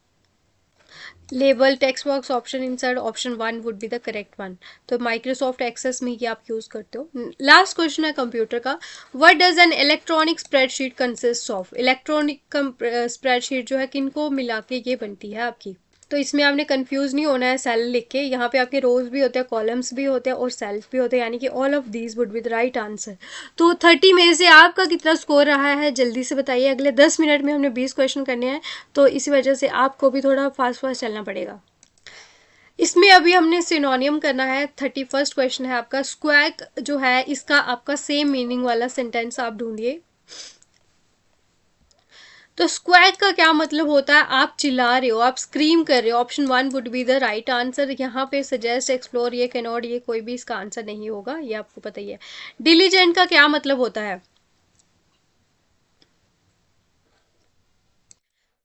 Label, text box, option insert, option 1 would be the correct one. तो माइक्रोसॉफ्ट एक्सेस में ये आप यूज करते हो। लास्ट क्वेश्चन है कंप्यूटर का, what does an electronic spreadsheet consist of, electronic spreadsheet जो है किनको मिला के ये बनती है आपकी? तो इसमें आपने कंफ्यूज नहीं होना है सेल लिख के, यहाँ पे आपके रोज भी होते हैं, कॉलम्स भी होते हैं और सेल्फ भी होते हैं, यानी कि all of these would be the right answer. तो 30 में से आपका कितना स्कोर रहा है जल्दी से बताइए। अगले 10 मिनट में हमने 20 क्वेश्चन करने हैं, तो इसी वजह से आपको भी थोड़ा फास्ट फास्ट चलना पड़ेगा। इसमें अभी हमने सिनोनियम करना है। 31st क्वेश्चन है आपका, स्क्वैक जो है इसका आपका सेम मीनिंग वाला सेंटेंस आप ढूंढिए। तो स्क्वैक का क्या मतलब होता है? आप चिल्ला रहे हो, आप स्क्रीम कर रहे हो। Option 1 would be the right answer. यहाँ पे सजेस्ट, एक्सप्लोर, ये कैनॉट, ये कोई भी इसका आंसर नहीं होगा, ये आपको पता ही है। डिलीजेंट का क्या मतलब होता है?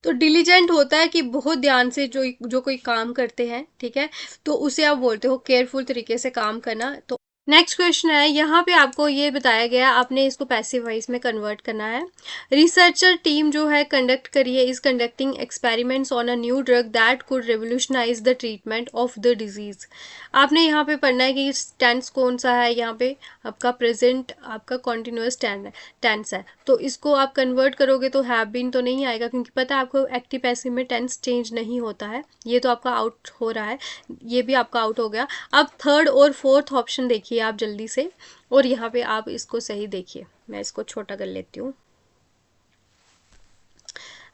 तो डिलीजेंट होता है कि बहुत ध्यान से जो जो कोई काम करते हैं, ठीक है, तो उसे आप बोलते हो केयरफुल तरीके से काम करना। तो नेक्स्ट क्वेश्चन है, यहाँ पे आपको ये बताया गया, आपने इसको पैसिव वॉइस में कन्वर्ट करना है। रिसर्चर टीम जो है कंडक्ट करी है, is conducting experiments on a new drug that could revolutionise the treatment of the disease. आपने यहाँ पे पढ़ना है कि टेंस कौन सा है। यहाँ पे आपका प्रेजेंट, आपका कॉन्टिन्यूस टेंस है, तो इसको आप कन्वर्ट करोगे तो हैव बीन तो नहीं आएगा, क्योंकि पता है आपको एक्टिव पैसिव में टेंस चेंज नहीं होता है। ये तो आपका आउट हो रहा है, ये भी आपका आउट हो गया। अब थर्ड और फोर्थ ऑप्शन देखिए आप जल्दी से, और यहाँ पे आप इसको सही देखिए। मैं इसको छोटा कर लेती हूँ।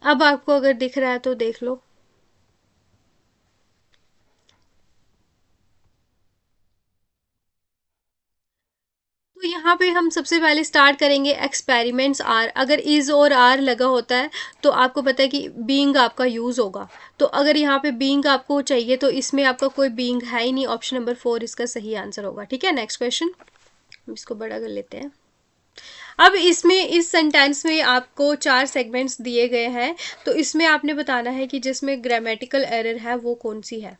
अब आपको अगर दिख रहा है तो देख लो। यहाँ पे हम सबसे पहले स्टार्ट करेंगे एक्सपेरिमेंट्स आर। अगर इज और आर लगा होता है तो आपको पता है कि बीइंग आपका यूज़ होगा। तो अगर यहाँ पे बीइंग आपको चाहिए तो इसमें आपका कोई बीइंग है ही नहीं, ऑप्शन नंबर 4 इसका सही आंसर होगा। ठीक है, नेक्स्ट क्वेश्चन, इसको बड़ा कर लेते हैं। अब इसमें इस सेंटेंस में आपको 4 सेगमेंट्स दिए गए हैं, तो इसमें आपने बताना है कि जिसमें ग्रामेटिकल एरर है वो कौन सी है।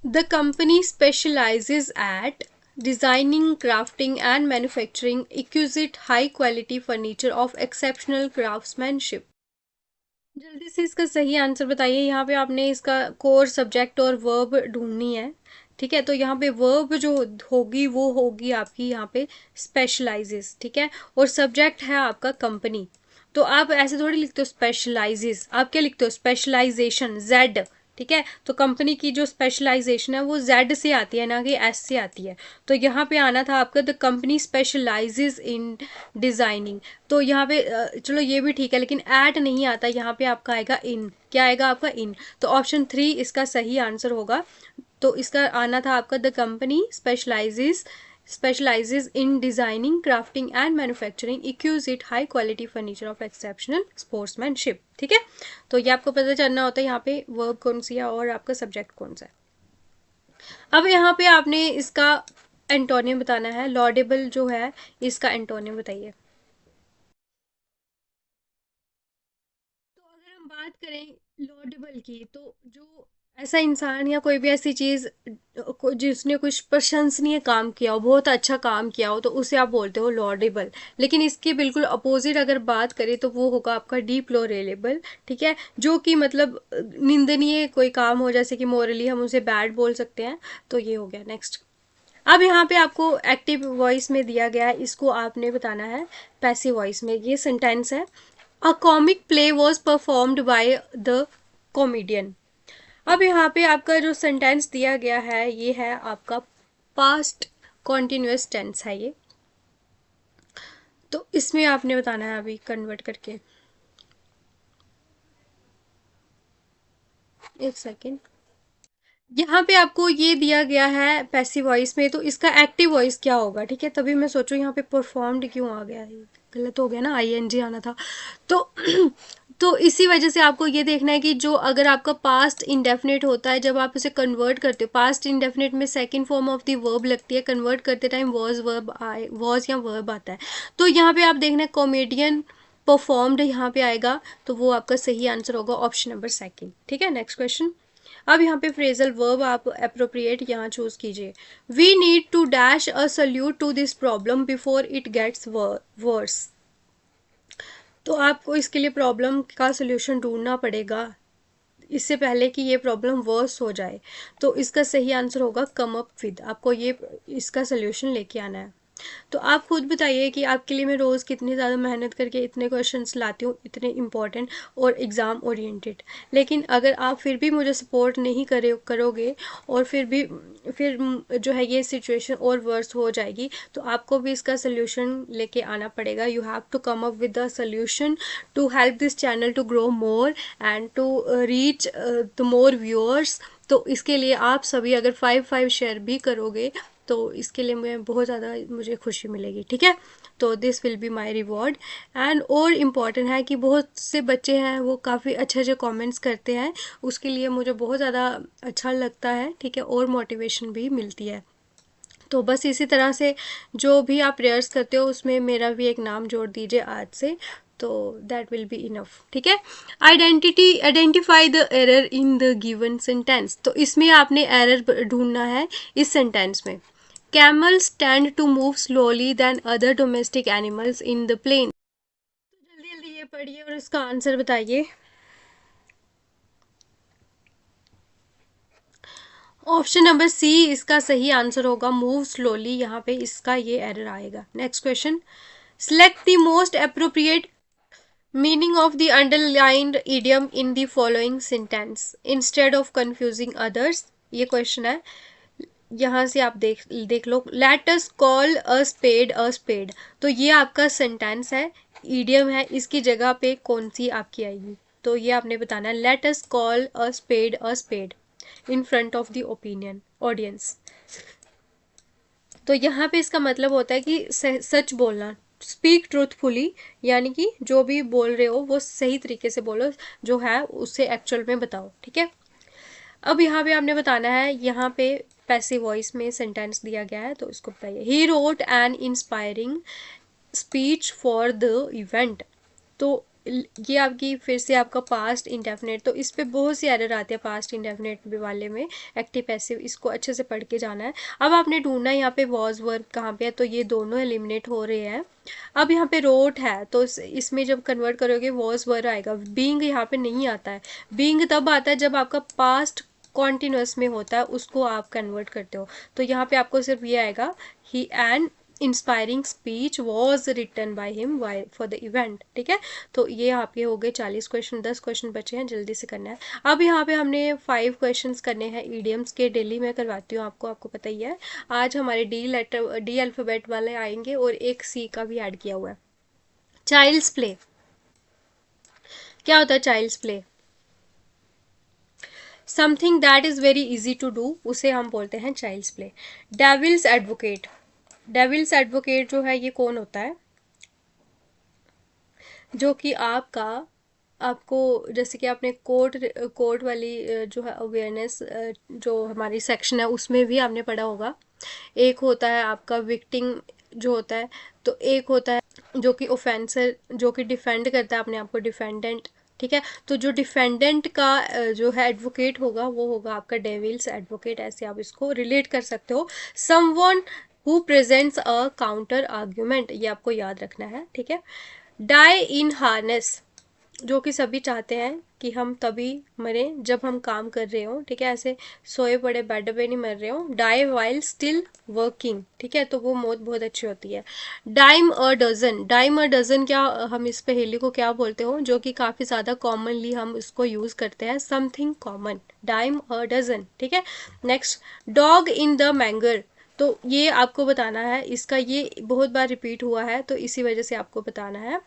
The company specialises at designing, crafting and manufacturing exquisite high quality furniture of exceptional craftsmanship। जल्दी से इसका सही आंसर बताइए। यहाँ पे आपने इसका कोर सब्जेक्ट और वर्ब ढूंढनी है। ठीक है, तो यहाँ पे वर्ब जो होगी वो होगी आपकी यहाँ पे स्पेशलाइजेस। ठीक है, और सब्जेक्ट है आपका कंपनी। तो आप ऐसे थोड़ी लिखते हो स्पेशलाइजेस, आप क्या लिखते हो स्पेशलाइजेशन, जेड। ठीक है, तो कंपनी की जो स्पेशलाइजेशन है वो जेड से आती है, ना कि एस से आती है। तो यहाँ पे आना था आपका the company specialises in designing. तो यहाँ पे चलो ये भी ठीक है, लेकिन एट नहीं आता, यहाँ पे आपका आएगा इन। क्या आएगा आपका इन। तो ऑप्शन 3 इसका सही आंसर होगा। तो इसका आना था आपका the company specializes in designing, crafting and manufacturing exquisite high quality furniture of exceptional sportsmanship। ठीक है, तो ये आपको पता चलना होता है यहाँ पे वर्ब कौन सी है और आपका सब्जेक्ट कौन सा है। अब यहाँ पे आपने इसका एंटोनियम बताना है। लॉडेबल जो है इसका एंटोनियम बताइए। तो अगर हम बात करें लॉडेबल की, तो जो ऐसा इंसान या कोई भी ऐसी चीज जिसने कुछ प्रशंसनीय काम किया हो, बहुत अच्छा काम किया हो, तो उसे आप बोलते हो लॉडेबल। लेकिन इसके बिल्कुल अपोजिट अगर बात करें तो वो होगा आपका डिप्लोरेबल। ठीक है, जो कि मतलब निंदनीय कोई काम हो, जैसे कि मोरली हम उसे बैड बोल सकते हैं। तो ये हो गया। नेक्स्ट, अब यहाँ पे आपको एक्टिव वॉइस में दिया गया है, इसको आपने बताना है पैसिव वॉइस में। ये सेंटेंस है, a comic play was performed by the comedian. अब यहाँ पे आपका जो सेंटेंस दिया गया है ये है आपका पास्ट कॉन्टिन्यूस टेंस है ये। तो इसमें आपने बताना है अभी कन्वर्ट करके। एक सेकेंड, यहाँ पे आपको ये दिया गया है पैसिव वॉइस में, तो इसका एक्टिव वॉइस क्या होगा। ठीक है, तभी मैं सोचूं यहाँ पे परफॉर्म्ड क्यों आ गया है, गलत हो गया ना, आईएनजी आना था। तो तो इसी वजह से आपको ये देखना है कि जो अगर आपका पास्ट इंडेफिनिट होता है, जब आप उसे कन्वर्ट करते हो, पास्ट इंडेफिनिट में second form of the verb लगती है, कन्वर्ट करते टाइम वॉज वर्ब आए, वॉज या वर्ब आता है। तो यहाँ पे आप देखना है कॉमेडियन परफॉर्म्ड यहाँ पे आएगा, तो वो आपका सही आंसर होगा ऑप्शन नंबर 2। ठीक है, नेक्स्ट क्वेश्चन। अब यहाँ पे फ्रेजल वर्ब आप अप्रोप्रिएट यहाँ चूज कीजिए। We need to dash a salute to this problem before it gets worse. तो आपको इसके लिए प्रॉब्लम का सोल्यूशन ढूंढना पड़ेगा इससे पहले कि ये प्रॉब्लम वर्स हो जाए। तो इसका सही आंसर होगा कम अप विद। आपको ये इसका सोल्यूशन लेके आना है। तो आप खुद बताइए कि आपके लिए मैं रोज़ कितनी ज़्यादा मेहनत करके इतने क्वेश्चंस लाती हूँ, इतने इंपॉर्टेंट और एग्ज़ाम ओरिएंटेड। लेकिन अगर आप फिर भी मुझे सपोर्ट नहीं करोगे और फिर जो है ये सिचुएशन और वर्स हो जाएगी, तो आपको भी इसका सोल्यूशन लेके आना पड़ेगा। You have to come up with the solution to help this channel to grow more and to reach the more viewers. तो इसके लिए आप सभी अगर 5 शेयर भी करोगे तो इसके लिए मैं बहुत ज़्यादा मुझे खुशी मिलेगी। ठीक है, तो this will be my reward. And और इम्पॉर्टेंट है कि बहुत से बच्चे हैं वो काफ़ी अच्छे अच्छे कमेंट्स करते हैं, उसके लिए मुझे बहुत ज़्यादा अच्छा लगता है। ठीक है, और मोटिवेशन भी मिलती है। तो बस इसी तरह से जो भी आप प्रेयर्स करते हो उसमें मेरा भी एक नाम जोड़ दीजिए आज से, तो दैट विल बी इनफ। ठीक है, identify the error in the given sentence. तो इसमें आपने एरर ढूंढना है इस सेंटेंस में। Camels tend to move slowly than other domestic animals in the plain। तो जल्दी जल्दी ये पढ़िए और इसका आंसर बताइए। ऑप्शन नंबर सी इसका सही आंसर होगा, मूव स्लोली। यहाँ पे इसका ये एरर आएगा। Next question, select the most appropriate meaning of the underlined idiom in the following sentence instead of confusing others. ये क्वेश्चन है, यहाँ से आप देख लो। Let us call a spade. तो ये आपका सेंटेंस है, ईडियम है, इसकी जगह पे कौन सी आपकी आएगी। तो ये आपने बताना है, let us call a spade in front of the opinion audience. तो यहाँ पे इसका मतलब होता है कि सच बोलना, स्पीक ट्रूथफुली, यानी कि जो भी बोल रहे हो वो सही तरीके से बोलो, जो है उसे एक्चुअल में बताओ, ठीक है। अब यहाँ पे आपने बताना है, यहाँ पे पैसिव वॉइस में सेंटेंस दिया गया है तो इसको बताइए। He wrote an inspiring speech for the event. तो ये आपकी फिर से आपका पास्ट इंडेफिनेट, तो इस पे बहुत सी एरर आते हैं पास्ट इंडेफिनेट वाले में, एक्टिव पैसिव, इसको अच्छे से पढ़ के जाना है। अब आपने ढूंढना है यहाँ पे वॉज वर्ब कहाँ पे है, तो ये दोनों एलिमिनेट हो रहे हैं। अब यहाँ पे रोट है तो इसमें जब कन्वर्ट करोगे वॉज वर्ब आएगा, बीइंग यहाँ पे नहीं आता है। बीइंग तब आता है जब आपका पास्ट कॉन्टिन्यूस में होता है, उसको आप कन्वर्ट करते हो। तो यहाँ पे आपको सिर्फ ये आएगा, ही an inspiring speech was written by him for the event, ठीक है। तो ये आपके हो गए 40 क्वेश्चन, 10 क्वेश्चन बचे हैं, जल्दी से करना है। अब यहाँ पे हमने 5 क्वेश्चंस करने हैं ईडियम्स के, डेली मैं करवाती हूँ आपको पता ही है। आज हमारे डी अल्फ़ाबेट वाले आएंगे और एक सी का भी ऐड किया हुआ है। चाइल्ड्स प्ले, क्या होता है child's play? Something that is very easy to do, उसे हम बोलते हैं child's play. Devil's advocate, devil's advocate जो है ये कौन होता है? जो कि आपको जैसे कि आपने कोर्ट वाली जो है अवेयरनेस, जो हमारी सेक्शन है उसमें भी आपने पढ़ा होगा। एक होता है आपका विक्टिम जो होता है, तो एक होता है जो कि ऑफेंसर, जो कि डिफेंड करता है अपने आप को, डिफेंडेंट, ठीक है। तो जो डिफेंडेंट का जो है एडवोकेट होगा वो होगा आपका डेविल्स एडवोकेट, ऐसे आप इसको रिलेट कर सकते हो। Someone who presents a counter argument, ये आपको याद रखना है, ठीक है। डाई इन हार्नेस, जो कि सभी चाहते हैं कि हम तभी मरे जब हम काम कर रहे हो, ठीक है, ऐसे सोए पड़े बेड पे नहीं मर रहे हो। डाई वाइल स्टिल वर्किंग, ठीक है, तो वो मौत बहुत अच्छी होती है। Dime a dozen, dime a dozen क्या, हम इस पहेली को क्या बोलते हो, जो कि काफ़ी ज़्यादा कॉमनली हम इसको यूज़ करते हैं, something common, dime a dozen, ठीक है। Next, dog in the manger, तो ये आपको बताना है, इसका ये बहुत बार रिपीट हुआ है तो इसी वजह से आपको बताना है।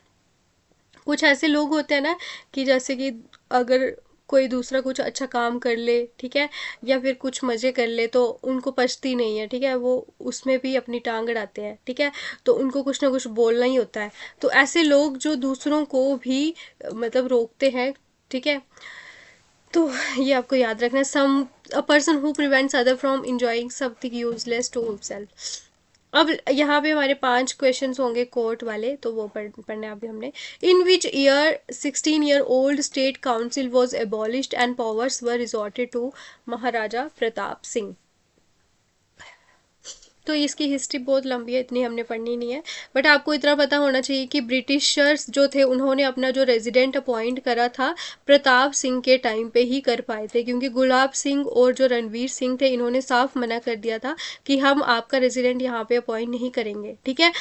कुछ ऐसे लोग होते हैं ना कि जैसे कि अगर कोई दूसरा कुछ अच्छा काम कर ले, ठीक है, या फिर कुछ मज़े कर ले तो उनको पछती नहीं है, ठीक है, वो उसमें भी अपनी टांग अड़ाते हैं, ठीक है, तो उनको कुछ ना कुछ बोलना ही होता है। तो ऐसे लोग जो दूसरों को भी मतलब रोकते हैं, ठीक है, तो ये आपको याद रखना है। Some a person who prevents other from enjoying something useless to himself. अब यहाँ पे हमारे 5 क्वेश्चंस होंगे कोर्ट वाले, तो वो पढ़ने अभी हमने। In which year 16 year old state council was abolished and powers were resorted to Maharaja Pratap Singh. तो इसकी हिस्ट्री बहुत लंबी है, इतनी हमने पढ़नी नहीं है, बट आपको इतना पता होना चाहिए कि ब्रिटिशर्स जो थे उन्होंने अपना जो रेजिडेंट अपॉइंट करा था प्रताप सिंह के टाइम पे ही कर पाए थे, क्योंकि गुलाब सिंह और जो रणवीर सिंह थे इन्होंने साफ मना कर दिया था कि हम आपका रेजिडेंट यहाँ पे अपॉइंट नहीं करेंगे, ठीक है।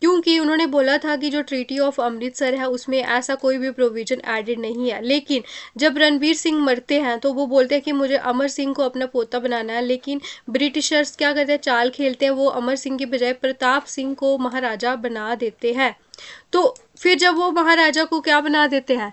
क्योंकि उन्होंने बोला था कि जो ट्रीटी ऑफ अमृतसर है उसमें ऐसा कोई भी प्रोविजन एडेड नहीं है। लेकिन जब रणवीर सिंह मरते हैं तो वो बोलते हैं कि मुझे अमर सिंह को अपना पोता बनाना है, लेकिन ब्रिटिशर्स क्या करते हैं, चाल खेलते हैं, वो अमर सिंह की बजाय प्रताप सिंह को महाराजा बना देते हैं। तो फिर जब वो महाराजा को क्या बना देते हैं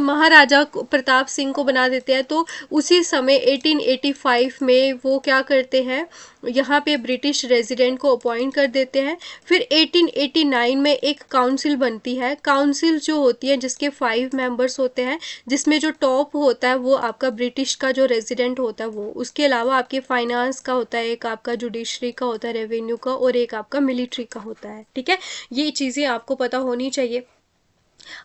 महाराजा प्रताप सिंह को बना देते हैं, तो उसी समय 1885 में वो क्या करते हैं, यहाँ पे ब्रिटिश रेजिडेंट को अपॉइंट कर देते हैं। फिर 1889 में एक काउंसिल बनती है, काउंसिल जो होती है जिसके 5 मेंबर्स होते हैं, जिसमें जो टॉप होता है वो आपका ब्रिटिश का जो रेजिडेंट होता है वो, उसके अलावा आपके फाइनेंस का होता है, एक आपका जुडिशरी का होता है, रेवेन्यू का, और एक आपका मिलिट्री का होता है, ठीक है। ये चीज़ें आपको पता होनी चाहिए।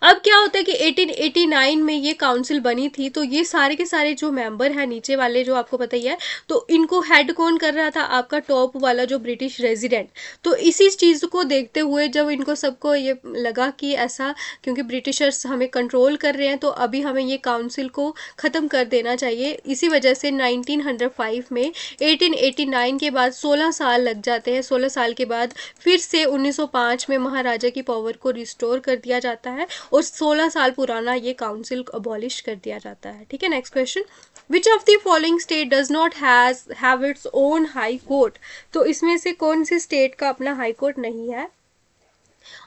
अब क्या होता है कि 1889 में ये काउंसिल बनी थी, तो ये सारे के सारे जो मेंबर हैं नीचे वाले जो आपको पता ही है, तो इनको हेड कौन कर रहा था, आपका टॉप वाला जो ब्रिटिश रेजिडेंट। तो इसी चीज़ को देखते हुए जब इनको सबको ये लगा कि ऐसा, क्योंकि ब्रिटिशर्स हमें कंट्रोल कर रहे हैं तो अभी हमें ये काउंसिल को ख़त्म कर देना चाहिए, इसी वजह से 1905 में 1889 के बाद 16 साल लग जाते हैं, 16 साल के बाद फिर से 1905 में महाराजा की पावर को रिस्टोर कर दिया जाता है और 16 साल पुराना ये काउंसिल अबॉलिश कर दिया जाता है, ठीक है। Next question, which of the following state does not have its own high court, तो इसमें से कौन सी स्टेट का अपना हाई कोर्ट नहीं है?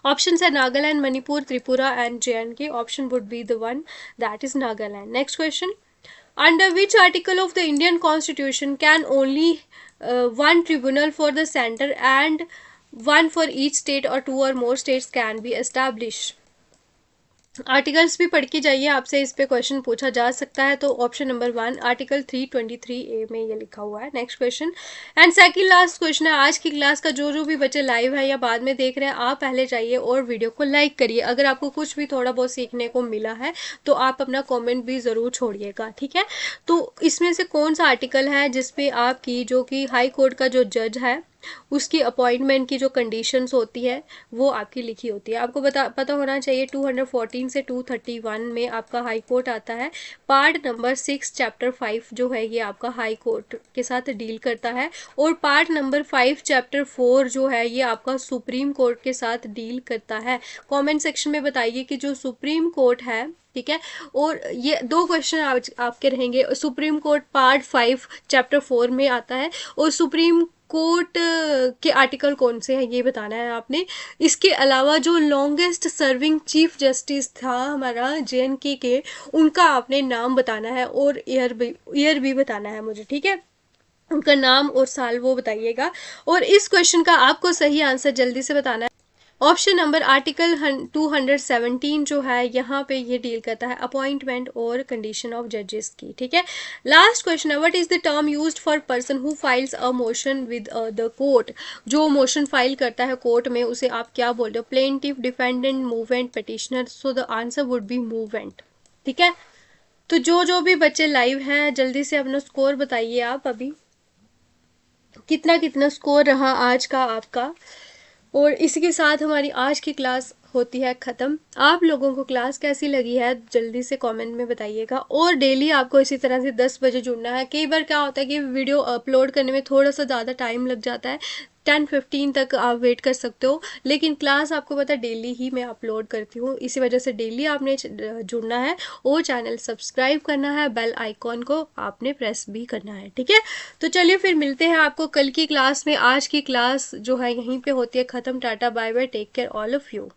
ऑप्शन है Nagaland, Manipur, Tripura and JNK। Option would be the one that is Nagaland. Next question, under which article of the Indian constitution can only one tribunal for the center and one for each state or two or more states can be established. Articles भी पढ़ के जाइए, आपसे इस पे क्वेश्चन पूछा जा सकता है। तो ऑप्शन नंबर 1 आर्टिकल 323A में ये लिखा हुआ है। Next question and second last question है आज की क्लास का। जो भी बच्चे लाइव है या बाद में देख रहे हैं, आप पहले जाइए और वीडियो को लाइक करिए। अगर आपको कुछ भी थोड़ा बहुत सीखने को मिला है तो आप अपना कॉमेंट भी ज़रूर छोड़िएगा, ठीक है। तो इसमें से कौन सा आर्टिकल है जिसपे आपकी जो कि हाई कोर्ट का जो जज है उसकी अपॉइंटमेंट की जो कंडीशंस होती है वो आपकी लिखी होती है। आपको पता होना चाहिए 214 से 231 में आपका हाई कोर्ट आता है। पार्ट नंबर 6 चैप्टर 5 जो है ये आपका हाई कोर्ट के साथ डील करता है, और पार्ट नंबर 5 चैप्टर 4 जो है ये आपका सुप्रीम कोर्ट के साथ डील करता है। कमेंट सेक्शन में बताइए कि जो सुप्रीम कोर्ट है, ठीक है, और ये दो क्वेश्चन आपके रहेंगे। सुप्रीम कोर्ट पार्ट 5 चैप्टर 4 में आता है और सुप्रीम कोर्ट के आर्टिकल कौन से हैं ये बताना है आपने। इसके अलावा जो लॉन्गेस्ट सर्विंग चीफ जस्टिस था हमारा JNK के, उनका आपने नाम बताना है और ईयर भी बताना है मुझे, ठीक है। उनका नाम और साल वो बताइएगा। और इस क्वेश्चन का आपको सही आंसर जल्दी से बताना है। ऑप्शन नंबर आर्टिकल 217 जो है यहाँ पे ये डील करता है अपॉइंटमेंट और कंडीशन ऑफ जजेस की, ठीक है। लास्ट क्वेश्चन है what is the term used for person who files a motion with the court. जो मोशन फाइल करता है कोर्ट में उसे आप क्या बोलते हो? Plaintiff, defendant, movement, petitioner. So the answer would be movement, ठीक है। तो जो भी बच्चे लाइव हैं जल्दी से अपना स्कोर बताइए। आप अभी कितना कितना स्कोर रहा आज का आपका। और इसी के साथ हमारी आज की क्लास होती है ख़त्म। आप लोगों को क्लास कैसी लगी है जल्दी से कमेंट में बताइएगा। और डेली आपको इसी तरह से 10 बजे जुड़ना है। कई बार क्या होता है कि वीडियो अपलोड करने में थोड़ा सा ज़्यादा टाइम लग जाता है, 10-15 तक आप वेट कर सकते हो, लेकिन क्लास आपको पता है डेली ही मैं अपलोड करती हूँ। इसी वजह से डेली आपने जुड़ना है और चैनल सब्सक्राइब करना है, बेल आइकॉन को आपने प्रेस भी करना है, ठीक है। तो चलिए फिर मिलते हैं आपको कल की क्लास में। आज की क्लास जो है यहीं पे होती है ख़त्म। Tata bye bye, take care all of you.